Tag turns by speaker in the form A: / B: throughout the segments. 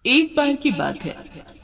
A: एक बार की बात है,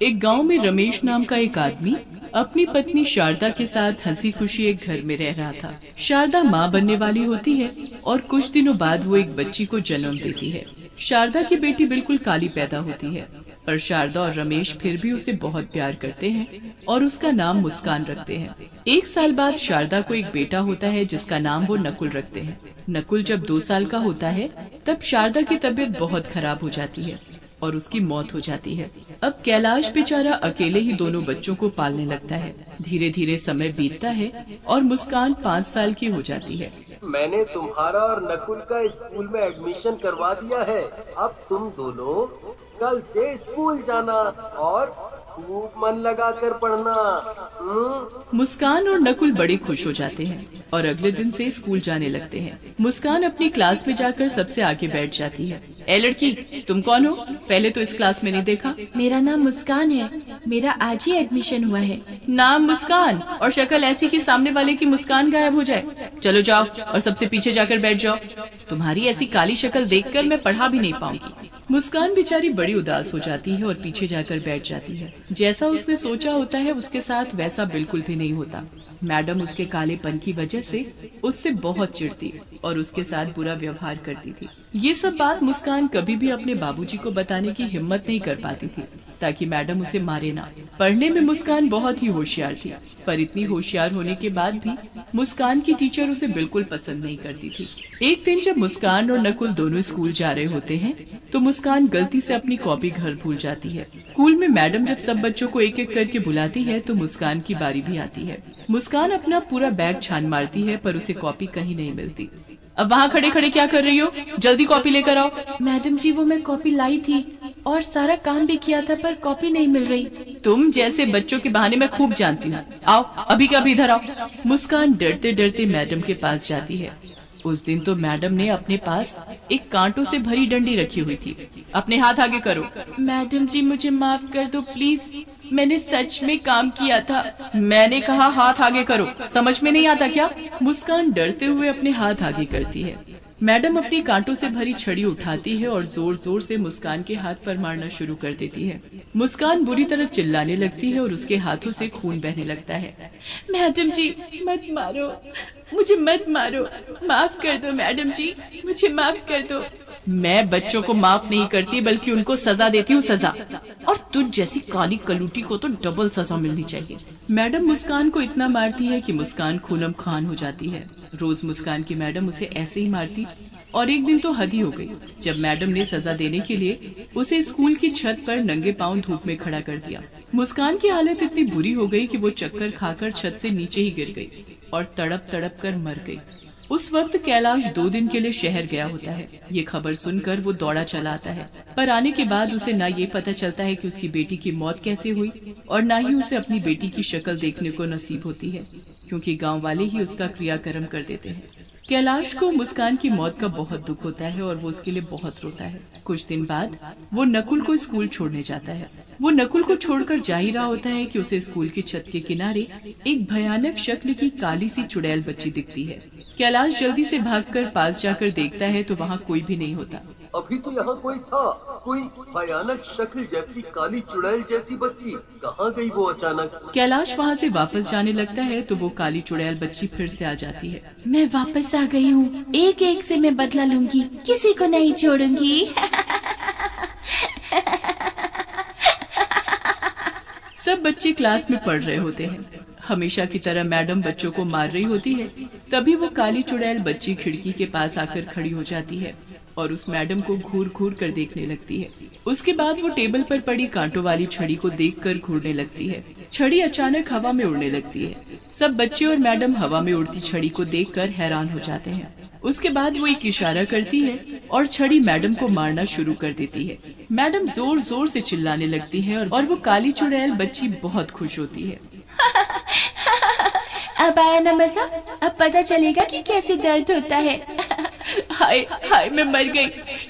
A: एक गांव में रमेश नाम का एक आदमी अपनी पत्नी शारदा के साथ हंसी खुशी एक घर में रह रहा था। शारदा माँ बनने वाली होती है और कुछ दिनों बाद वो एक बच्ची को जन्म देती है। शारदा की बेटी बिल्कुल काली पैदा होती है, पर शारदा और रमेश फिर भी उसे बहुत प्यार करते हैं और उसका नाम मुस्कान रखते हैं। एक साल बाद शारदा को एक बेटा होता है जिसका नाम वो नकुल रखते हैं। नकुल जब 2 साल का होता है तब शारदा की तबीयत बहुत खराब हो जाती है और उसकी मौत हो जाती है। अब कैलाश बेचारा अकेले ही दोनों बच्चों को पालने लगता है। धीरे धीरे समय बीतता है और मुस्कान 5 साल की हो जाती है।
B: मैंने तुम्हारा और नकुल का स्कूल में एडमिशन करवा दिया है। अब तुम दोनों कल से स्कूल जाना और खूब मन लगा कर पढ़ना।
A: मुस्कान और नकुल बड़े खुश हो जाते हैं और अगले दिन से स्कूल जाने लगते हैं। मुस्कान अपनी क्लास में जाकर सबसे आगे बैठ जाती है। ए लड़की, तुम कौन हो? पहले तो इस क्लास में नहीं देखा।
C: मेरा नाम मुस्कान है, मेरा आज ही एडमिशन हुआ है।
A: नाम मुस्कान और शक्ल ऐसी कि सामने वाले की मुस्कान गायब हो जाए। चलो जाओ और सबसे पीछे जाकर बैठ जाओ। तुम्हारी ऐसी काली शक्ल देखकर मैं पढ़ा भी नहीं पाऊंगी। मुस्कान बेचारी बड़ी उदास हो जाती है और पीछे जाकर बैठ जाती है। जैसा उसने सोचा होता है उसके साथ वैसा बिल्कुल भी नहीं होता। मैडम उसके कालेपन की वजह से उससे बहुत चिढ़ती और उसके साथ बुरा व्यवहार करती थी। ये सब बात मुस्कान कभी भी अपने बाबूजी को बताने की हिम्मत नहीं कर पाती थी ताकि मैडम उसे मारे ना। पढ़ने में मुस्कान बहुत ही होशियार थी, पर इतनी होशियार होने के बाद भी मुस्कान की टीचर उसे बिल्कुल पसंद नहीं करती थी। एक दिन जब मुस्कान और नकुल दोनों स्कूल जा रहे होते हैं तो मुस्कान गलती से अपनी कॉपी घर भूल जाती है। स्कूल में मैडम जब सब बच्चों को एक एक करके बुलाती है तो मुस्कान की बारी भी आती है। मुस्कान अपना पूरा बैग छान मारती है पर उसे कॉपी कहीं नहीं मिलती। अब वहाँ खड़े खड़े क्या कर रही हो? जल्दी कॉपी लेकर आओ।
C: मैडम जी, वो मैं कॉपी लाई थी और सारा काम भी किया था, पर कॉपी नहीं मिल रही।
A: तुम जैसे बच्चों के बहाने मैं खूब जानती हूँ। आओ अभी का अभी इधर आओ। मुस्कान डरते डरते मैडम के पास जाती है। उस दिन तो मैडम ने अपने पास एक कांटों से भरी डंडी रखी हुई थी। अपने हाथ आगे करो।
C: मैडम जी, मुझे माफ कर दो प्लीज, मैंने सच में काम किया था।
A: मैंने कहा हाथ आगे करो, समझ में नहीं आता क्या? मुस्कान डरते हुए अपने हाथ आगे करती है। मैडम अपनी कांटों से भरी छड़ी उठाती है और जोर जोर से मुस्कान के हाथ पर मारना शुरू कर देती है। मुस्कान बुरी तरह चिल्लाने लगती है और उसके हाथों से खून बहने लगता है।
C: मैडम जी, मत मारो, मुझे मत मारो, माफ कर दो मैडम जी, मुझे माफ कर दो।
A: मैं बच्चों को माफ नहीं करती बल्कि उनको सजा देती हूँ, सजा। और तुझ जैसी काली कलूटी को तो डबल सजा मिलनी चाहिए। मैडम मुस्कान को इतना मारती है कि मुस्कान खूनम खान हो जाती है। रोज मुस्कान की मैडम उसे ऐसे ही मारती और एक दिन तो हद ही हो गई जब मैडम ने सजा देने के लिए उसे स्कूल की छत पर नंगे पांव धूप में खड़ा कर दिया। मुस्कान की हालत इतनी बुरी हो गई कि वो चक्कर खाकर छत से नीचे ही गिर गई और तड़प तड़प कर मर गई। उस वक्त कैलाश 2 दिन के लिए शहर गया होता है। ये खबर सुनकर वो दौड़ा चला आता है, पर आने के बाद उसे न ये पता चलता है कि उसकी बेटी की मौत कैसे हुई और न ही उसे अपनी बेटी की शक्ल देखने को नसीब होती है, क्योंकि गांव वाले ही उसका क्रियाक्रम कर देते हैं। कैलाश को मुस्कान की मौत का बहुत दुख होता है और वो उसके लिए बहुत रोता है। कुछ दिन बाद वो नकुल को स्कूल छोड़ने जाता है। वो नकुल को छोड़कर जा ही रहा होता है कि उसे स्कूल की छत के किनारे एक भयानक शक्ल की काली सी चुड़ैल बच्ची दिखती है। कैलाश जल्दी से भागकर पास जाकर देखता है तो वहाँ कोई भी नहीं होता।
B: अभी तो यहाँ कोई था, कोई भयानक शक्ल जैसी काली चुड़ैल जैसी बच्ची कहाँ गई वो अचानक?
A: कैलाश वहाँ से वापस जाने लगता है तो वो काली चुड़ैल बच्ची फिर से आ जाती है।
C: मैं वापस आ गई हूँ, एक एक से मैं बदला लूंगी, किसी को नहीं छोड़ूंगी।
A: सब बच्चे क्लास में पढ़ रहे होते हैं। हमेशा की तरह मैडम बच्चों को मार रही होती है। तभी वो काली चुड़ैल बच्ची खिड़की के पास आकर खड़ी हो जाती है और उस मैडम को घूर घूर कर देखने लगती है। उसके बाद वो टेबल पर पड़ी कांटों वाली छड़ी को देखकर घूरने लगती है। छड़ी अचानक हवा में उड़ने लगती है। सब बच्चे और मैडम हवा में उड़ती छड़ी को देखकर हैरान हो जाते हैं। उसके बाद वो एक इशारा करती है और छड़ी मैडम को मारना शुरू कर देती है। मैडम जोर जोर से चिल्लाने लगती है और वो काली चुड़ैल बच्ची बहुत खुश होती है।
C: अब आया ना मजा, अब पता चलेगा कि कैसे दर्द होता है।
A: हाय हाय, मैं मर गई,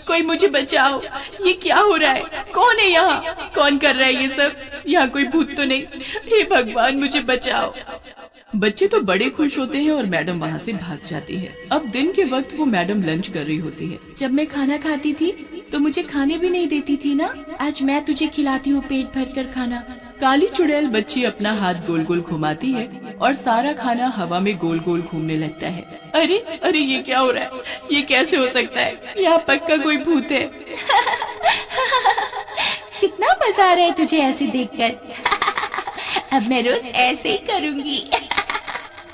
A: कोई मुझे बचाओ। ये क्या हो रहा है? कौन है यहाँ? कौन कर रहा है ये सब? यहाँ कोई भूत तो नहीं? हे भगवान, मुझे बचाओ। बच्चे तो बड़े खुश होते हैं और मैडम वहाँ से भाग जाती है। अब दिन के वक्त वो मैडम लंच कर रही होती है।
C: जब मैं खाना खाती थी तो मुझे खाने भी नहीं देती थी ना, आज मैं तुझे खिलाती हूँ पेट भर कर खाना।
A: काली चुड़ैल बच्ची अपना हाथ गोल गोल घुमाती है और सारा खाना हवा में गोल गोल घूमने लगता है।
C: अरे अरे ये क्या हो रहा है, ये कैसे हो सकता है, यहाँ पक्का कोई भूत है। कितना मजा आ रहा है तुझे ऐसे देखकर। अब मैं रोज ऐसे ही करूँगी।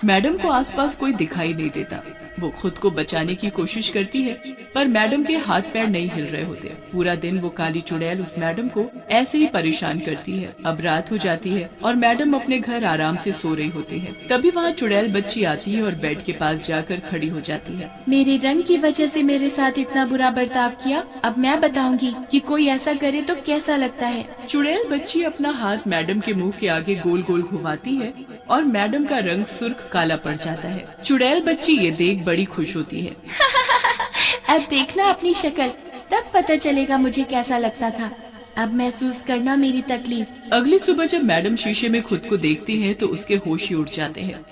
A: मैडम को आसपास कोई दिखाई नहीं देता। वो खुद को बचाने की कोशिश करती है पर मैडम के हाथ पैर नहीं हिल रहे होते। पूरा दिन वो काली चुड़ैल उस मैडम को ऐसे ही परेशान करती है। अब रात हो जाती है और मैडम अपने घर आराम से सो रही होती है। तभी वहाँ चुड़ैल बच्ची आती है और बेड के पास जाकर खड़ी हो जाती है।
C: मेरे रंग की वजह से मेरे साथ इतना बुरा बर्ताव किया, अब मैं बताऊंगी कि कोई ऐसा करे तो कैसा लगता है।
A: चुड़ैल बच्ची अपना हाथ मैडम के मुंह के आगे गोल गोल घुमाती है और मैडम का रंग सुर्ख काला पड़ जाता है। चुड़ैल बच्ची ये देख बड़ी खुश होती है।
C: अब देखना अपनी शक्ल, तब पता चलेगा मुझे कैसा लगता था। अब महसूस करना मेरी तकलीफ।
A: अगली सुबह जब मैडम शीशे में खुद को देखती है तो उसके होश ही उड़ जाते हैं।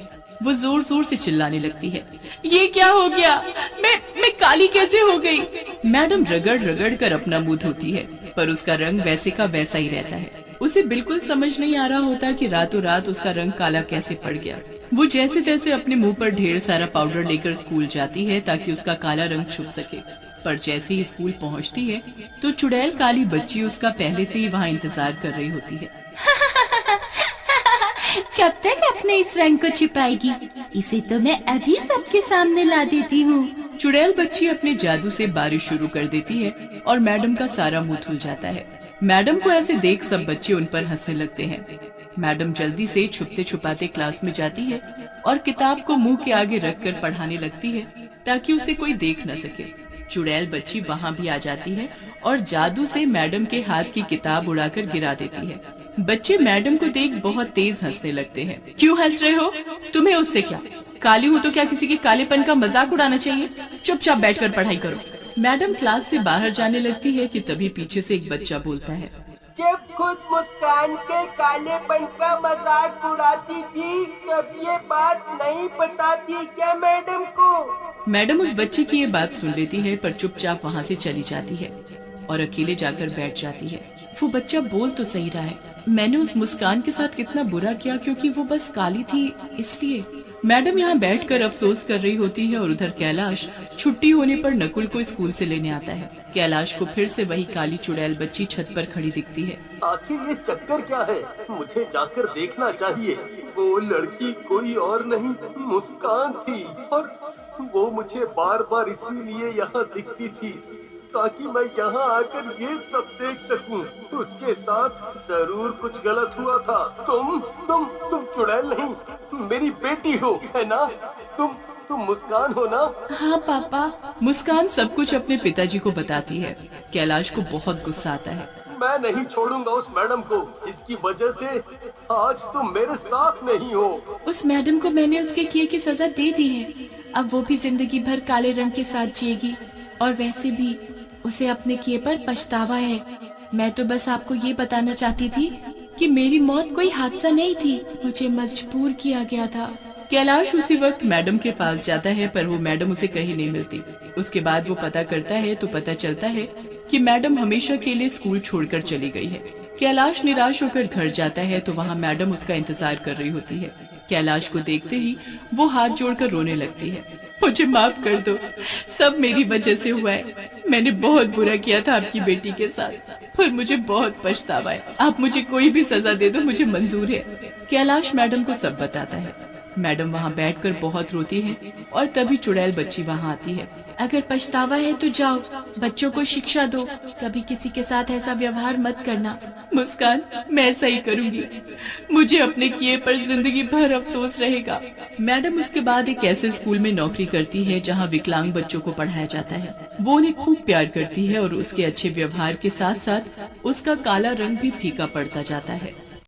A: वो जोर जोर से चिल्लाने लगती है,
C: ये क्या हो गया, मैं काली कैसे हो गई।
A: मैडम रगड़ रगड़ कर अपना मुंह धोती है पर उसका रंग वैसे का वैसा ही रहता है। उसे बिल्कुल समझ नहीं आ रहा होता कि रातों रात उसका रंग काला कैसे पड़ गया। वो जैसे तैसे अपने मुंह पर ढेर सारा पाउडर लेकर स्कूल जाती है ताकि उसका काला रंग छुप सके। पर जैसे ही स्कूल पहुंचती है तो चुड़ैल काली बच्ची उसका पहले से ही वहाँ इंतजार कर रही होती है।
C: कब तक अपने इस रंग को छिपाएगी, इसे तो मैं अभी सबके सामने ला देती हूँ।
A: चुड़ैल बच्ची अपने जादू से बारिश शुरू कर देती है और मैडम का सारा मुंह धुल जाता है। मैडम को ऐसे देख सब बच्चे उन पर हंसने लगते हैं। मैडम जल्दी से छुपते छुपाते क्लास में जाती है और किताब को मुंह के आगे रखकर पढ़ाने लगती है ताकि उसे कोई देख न सके। चुड़ैल बच्ची वहाँ भी आ जाती है और जादू से मैडम के हाथ की किताब उड़ाकर गिरा देती है। बच्चे मैडम को देख बहुत तेज हंसने लगते हैं।
C: क्यों हंस रहे हो, तुम्हें उससे क्या, काली हूँ तो क्या किसी के कालेपन का मजाक उड़ाना चाहिए। चुपचाप बैठकर पढ़ाई करो।
A: मैडम क्लास से बाहर जाने लगती है कि तभी पीछे से एक बच्चा बोलता है,
B: जब खुद मुस्कान के कालेपन का मजाक उड़ाती थी तब ये बात नहीं बताती क्या मैडम को।
A: मैडम उस बच्चे की ये बात सुन लेती है पर चुपचाप वहाँ से चली जाती है और अकेले जाकर बैठ जाती है। वो बच्चा बोल तो सही रहा है, मैंने उस मुस्कान के साथ कितना बुरा किया क्योंकि वो बस काली थी इसलिए। मैडम यहाँ बैठकर अफसोस कर रही होती है और उधर कैलाश छुट्टी होने पर नकुल को स्कूल से लेने आता है। कैलाश को फिर से वही काली चुड़ैल बच्ची छत पर खड़ी दिखती है।
B: आखिर ये चक्कर क्या है, मुझे जाकर देखना चाहिए। वो लड़की कोई और नहीं मुस्कान थी और वो मुझे बार बार इसीलिए यहाँ दिखती थी ताकि मैं यहाँ आकर ये सब देख सकूं। उसके साथ जरूर कुछ गलत हुआ था। तुम चुड़ैल नहीं, मेरी बेटी हो, है ना? तुम मुस्कान हो ना?
C: हाँ पापा।
A: मुस्कान सब कुछ अपने पिताजी को बताती है। कैलाश को बहुत गुस्सा आता है।
B: मैं नहीं छोड़ूंगा उस मैडम को जिसकी वजह से आज तुम मेरे साथ नहीं हो।
C: उस मैडम को मैंने उसके किए की सजा दे दी है, अब वो भी जिंदगी भर काले रंग के साथ जिएगी और वैसे भी उसे अपने किए पर पछतावा है। मैं तो बस आपको ये बताना चाहती थी कि मेरी मौत कोई हादसा नहीं थी, मुझे मजबूर किया गया था।
A: कैलाश उसी वक्त मैडम के पास जाता है पर वो मैडम उसे कहीं नहीं मिलती। उसके बाद वो पता करता है तो पता चलता है कि मैडम हमेशा के लिए स्कूल छोड़कर चली गई है। कैलाश निराश होकर घर जाता है तो वहाँ मैडम उसका इंतजार कर रही होती है। कैलाश को देखते ही वो हाथ जोड़कर रोने लगती है। मुझे माफ कर दो, सब मेरी वजह से हुआ है। मैंने बहुत बुरा किया था आपकी बेटी के साथ पर मुझे बहुत पछतावा है। आप मुझे कोई भी सजा दे दो, मुझे मंजूर है। कैलाश मैडम को सब बताता है। मैडम वहाँ बैठकर बहुत रोती है और तभी चुड़ैल बच्ची वहाँ आती है।
C: अगर पछतावा है तो जाओ, बच्चों को शिक्षा दो, कभी किसी के साथ ऐसा व्यवहार मत करना।
A: मुस्कान, मैं ऐसा ही करूंगी, मुझे अपने किए पर जिंदगी भर अफसोस रहेगा। मैडम उसके बाद एक ऐसे स्कूल में नौकरी करती है जहाँ विकलांग बच्चों को पढ़ाया जाता है। वो उन्हें खूब प्यार करती है और उसके अच्छे व्यवहार के साथ साथ उसका काला रंग भी फीका पड़ता जाता है।